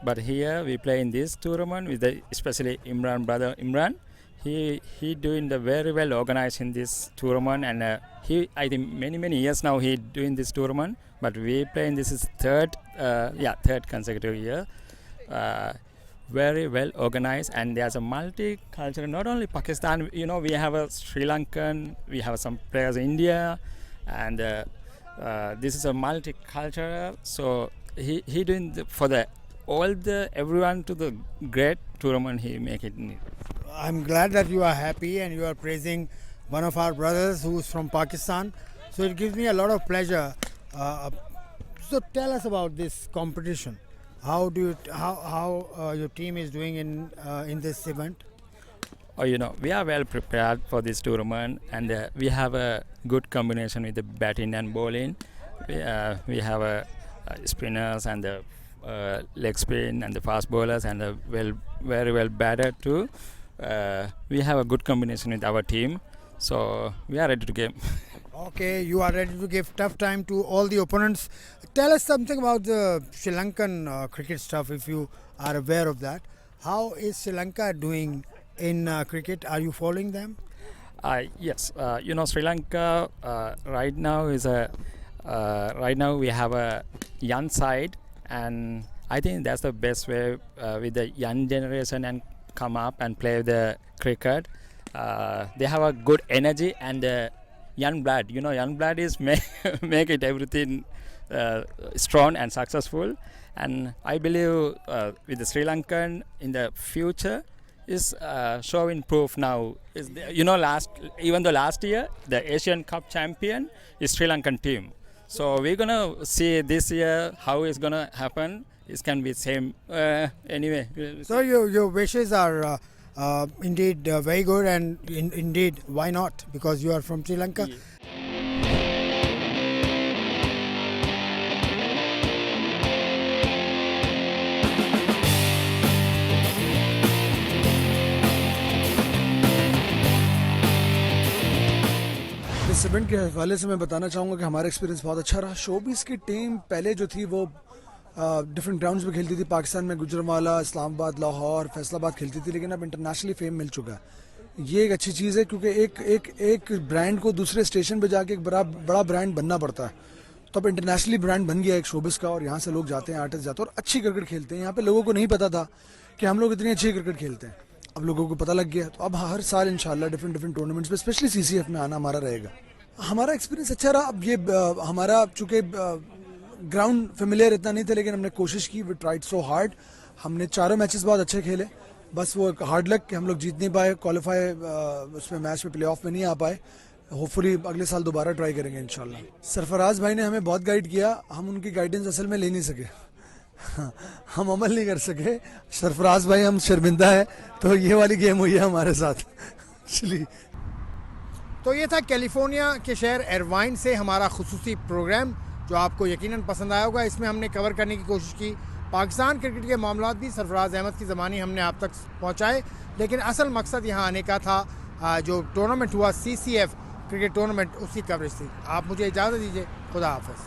but here we play in this tournament with especially Imran, brother Imran. He doing the very well organized in this tournament, and I think many years now he doing this tournament. But we play in this is third consecutive year. Very well organized, and there's a multicultural. Not only Pakistan, you know, we have a Sri Lankan, we have some players in India, and this is a multicultural. So he doing everyone to the great tournament he make it. I'm glad that you are happy and you are praising one of our brothers who is from Pakistan. So it gives me a lot of pleasure. So tell us about this competition. How your team is doing in this event? Oh, you know, we are well prepared for this tournament, and we have a good combination with the batting and bowling. We have spinners and the leg spin and the fast bowlers and the very well batter too. We have a good combination with our team, so we are ready to game. Okay, you are ready to give tough time to all the opponents. Tell us something about the Sri Lankan cricket stuff, if you are aware of that. How is Sri Lanka doing in cricket? Are you following them? Yes, you know, Sri Lanka right now we have a young side, and I think that's the best way with the young generation and come up and play the cricket. They have a good energy and young blood. You know, young blood is make it everything strong and successful. And I believe with the Sri Lankan in the future is showing proof now. You know, last year the Asian Cup champion is Sri Lankan team. So we're gonna see this year how it's gonna happen. It can be same anyway. So your wishes are indeed very good, and indeed, why not? Because you are from Sri Lanka. Yeah. इस event के हवाले से मैं बताना चाहूँगा कि हमारा experience बहुत अच्छा रहा। शोबीज़ की टीम पहले जो थी वो डिफरेंट ग्राउंड्स में खेलती थी, पाकिस्तान में गुजरांवाला, इस्लामाबाद, लाहौर, फैसलाबाद खेलती थी, लेकिन अब इंटरनेशनली फेम मिल चुका है। ये एक अच्छी चीज़ है, क्योंकि एक ब्रांड को दूसरे स्टेशन पे जाके एक बड़ा ब्रांड बनना पड़ता है। तो अब इंटरनेशनली ब्रांड बन गया एक शोबीज़ का, और यहाँ से लोग जाते हैं, आर्टिस्ट जाते हैं और अच्छी क्रिकेट खेलते हैं। यहाँ पे लोगों को नहीं पता था कि हम लोग इतनी अच्छी क्रिकेट खेलते हैं, अब लोगों को पता लग गया। तो अब हर साल इंशाल्लाह डिफरेंट टूर्नामेंट्स पे, स्पेशली CCF में आना हमारा रहेगा। हमारा एक्सपीरियंस अच्छा रहा। अब ये हमारा चूँकि ग्राउंड फेमिलियर इतना नहीं था, लेकिन हमने कोशिश की, वी ट्राइड सो हार्ड। हमने चारों मैचेस बहुत अच्छे खेले, बस वो एक हार्ड लक कि हम लोग जीत नहीं पाए, क्वालिफाई उसमें मैच में प्लेऑफ में नहीं आ पाए। होपफुली अगले साल दोबारा ट्राई करेंगे इंशाल्लाह। सरफराज भाई ने हमें बहुत गाइड किया, हम उनकी गाइडेंस असल में ले नहीं सके, हम अमल नहीं कर सके। सरफराज भाई हम शर्मिंदा है, तो ये वाली गेम हुई है हमारे साथ। चलिए, तो ये था कैलिफोर्निया के शहर एरवाइन से हमारा खुसूसी प्रोग्राम, जो आपको यकीनन पसंद आया होगा। इसमें हमने कवर करने की कोशिश की पाकिस्तान क्रिकेट के मामलात भी सरफराज अहमद की ज़बानी हमने आप तक पहुँचाए, लेकिन असल मकसद यहाँ आने का था जो टूर्नामेंट हुआ CCF क्रिकेट टूर्नामेंट, उसकी कवरेज थी। आप मुझे इजाज़त दीजिए, खुदा हाफ़िज़।